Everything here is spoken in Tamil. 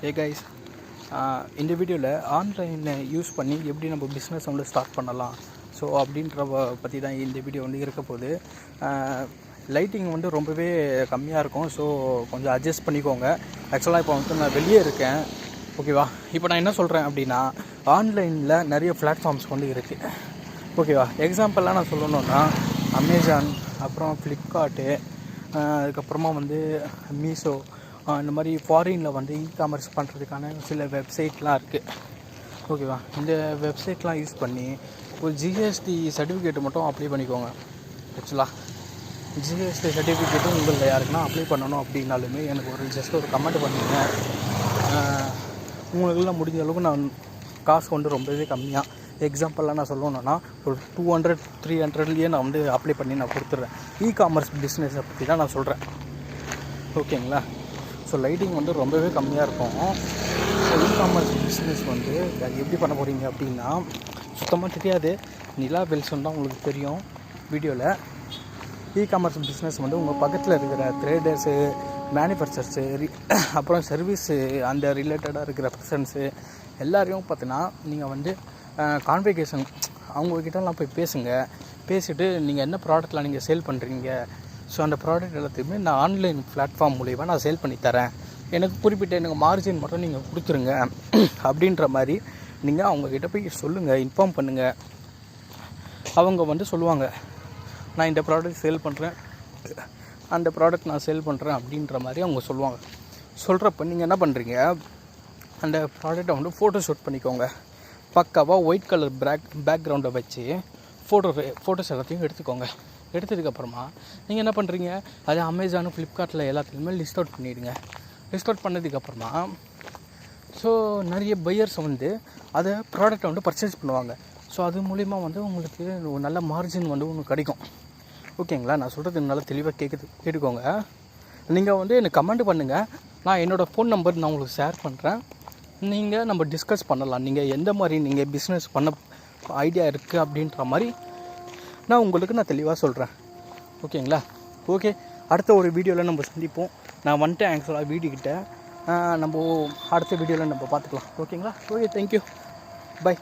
ஹே கைஸ், இந்த வீடியோவில் ஆன்லைனை யூஸ் பண்ணி எப்படி நம்ம பிஸ்னஸ் வந்து ஸ்டார்ட் பண்ணலாம் ஸோ அப்படின்ற பற்றி தான் இந்த வீடியோ வந்து இருக்க போகுது. லைட்டிங் வந்து ரொம்பவே கம்மியாக இருக்கும், ஸோ கொஞ்சம் அட்ஜஸ்ட் பண்ணிக்கோங்க. ஆக்சுவலாக இப்போ வந்து நான் வெளியே இருக்கேன், ஓகேவா. இப்போ நான் என்ன சொல்கிறேன் அப்படின்னா, ஆன்லைனில் நிறைய பிளாட்ஃபார்ம்ஸ் வந்து இருக்குது, ஓகேவா. எக்ஸாம்பிளாக நான் சொல்லணுன்னா அமேசான், அப்புறம் ஃப்ளிப்கார்ட்டு, அதுக்கப்புறமா வந்து மீஷோ, இந்த மாதிரி ஃபாரினில் வந்து இ-காமர்ஸ் பண்ணுறதுக்கான சில வெப்சைட்லாம் இருக்குது, ஓகேவா. இந்த வெப்சைட்லாம் யூஸ் பண்ணி ஒரு ஜிஎஸ்டி சர்டிஃபிகேட் மட்டும் அப்ளை பண்ணிக்கோங்க. ஆக்சுவலாக ஜிஎஸ்டி சர்டிஃபிகேட்டும் உங்களில் யாருக்குன்னா அப்ளை பண்ணணும் அப்படின்னாலுமே எனக்கு ஒரு ஜஸ்ட் ஒரு கமெண்ட் பண்ணுங்க. உங்களுக்குலாம் முடிஞ்ச அளவுக்கு நான் காசு வந்து ரொம்பவே கம்மியாக, எக்ஸாம்பிளாக நான் சொல்லணுன்னா ஒரு 200-300லேயே நான் வந்து அப்ளை பண்ணி நான் கொடுத்துட்றேன். இ-காமர்ஸ் பிஸ்னஸை பற்றி தான் நான் சொல்கிறேன், ஓகேங்களா. ஸோ லைட்டிங் வந்து ரொம்பவே கம்மியாக இருக்கும். ஸோ இ-காமர்ஸ் பிஸ்னஸ் வந்து எப்படி பண்ண போகிறீங்க அப்படின்னா, சுத்தமாக தெரியாது, நிலா வெல்சன் தான் உங்களுக்கு தெரியும் வீடியோவில். இ-காமர்ஸ் பிஸ்னஸ் வந்து உங்கள் பக்கத்தில் இருக்கிற ட்ரேடர்ஸு, மேனுஃபேக்சர்ஸு, அப்புறம் சர்வீஸு, அந்த ரிலேட்டடாக இருக்கிற பர்சன்ஸு எல்லாரையும் பார்த்தீங்கன்னா நீங்கள் வந்து கான்வெகேஷன் அவங்கக்கிட்டலாம் போய் பேசிவிட்டு நீங்கள் என்ன ப்ராடக்ட்லாம் நீங்கள் சேல் பண்ணுறீங்க, ஸோ அந்த ப்ராடக்ட் எல்லாத்தையுமே நான் ஆன்லைன் பிளாட்ஃபார்ம் மூலிமா நான் சேல் பண்ணி தரேன், எனக்கு குறிப்பிட்ட எனக்கு மார்ஜின் மட்டும் நீங்கள் கொடுத்துருங்க அப்படின்ற மாதிரி நீங்கள் அவங்கக்கிட்ட போய் சொல்லுங்கள், இன்ஃபார்ம் பண்ணுங்கள். அவங்க வந்து சொல்லுவாங்க, நான் இந்த ப்ராடக்ட் சேல் பண்ணுறேன், அந்த ப்ராடக்ட் நான் சேல் பண்ணுறேன் அப்படின்ற மாதிரி அவங்க சொல்லுவாங்க. சொல்கிறப்ப நீங்கள் என்ன பண்ணுறீங்க, அந்த ப்ராடக்டை வந்து ஃபோட்டோ ஷூட் பண்ணிக்கோங்க. பக்காவாக ஒயிட் கலர் பேக்ரவுண்டை வச்சு ஃபோட்டோஸ் எல்லாத்தையும் எடுத்துக்கோங்க. எடுத்ததுக்கப்புறமா நீங்கள் என்ன பண்ணுறீங்க, அது அமேசானு, ஃப்ளிப்கார்ட்டில் எல்லாத்துலேயுமே லிஸ்ட் அவுட் பண்ணிவிடுங்க. லிஸ்ட் அவுட் பண்ணதுக்கப்புறமா ஸோ நிறைய பையர்ஸ் வந்து அதை ப்ராடக்டை வந்து பர்ச்சேஸ் பண்ணுவாங்க. ஸோ அது மூலிமா வந்து உங்களுக்கு ஒரு நல்ல மார்ஜின் வந்து உங்களுக்கு கிடைக்கும், ஓகேங்களா. நான் சொல்கிறது நல்லா தெளிவாக கேட்டுக்கோங்க. நீங்கள் வந்து எனக்கு கமெண்ட் பண்ணுங்கள், நான் என்னோடய ஃபோன் நம்பர் நான் உங்களுக்கு ஷேர் பண்ணுறேன். நீங்கள் நம்ம டிஸ்கஸ் பண்ணலாம், நீங்கள் எந்த மாதிரி நீங்கள் பிஸ்னஸ் பண்ண ஐடியா இருக்குது அப்படின்ற மாதிரி நான் தெளிவாக சொல்கிறேன், ஓகேங்களா. ஓகே, அடுத்த ஒரு வீடியோவில் நம்ம சந்திப்போம். நான் வந்துட்டேன் ஆக்சுவலாக வீடியோக்கிட்ட, நம்ம அடுத்த வீடியோவில் நம்ம பார்த்துக்கலாம், ஓகேங்களா. Okay, thank you, by.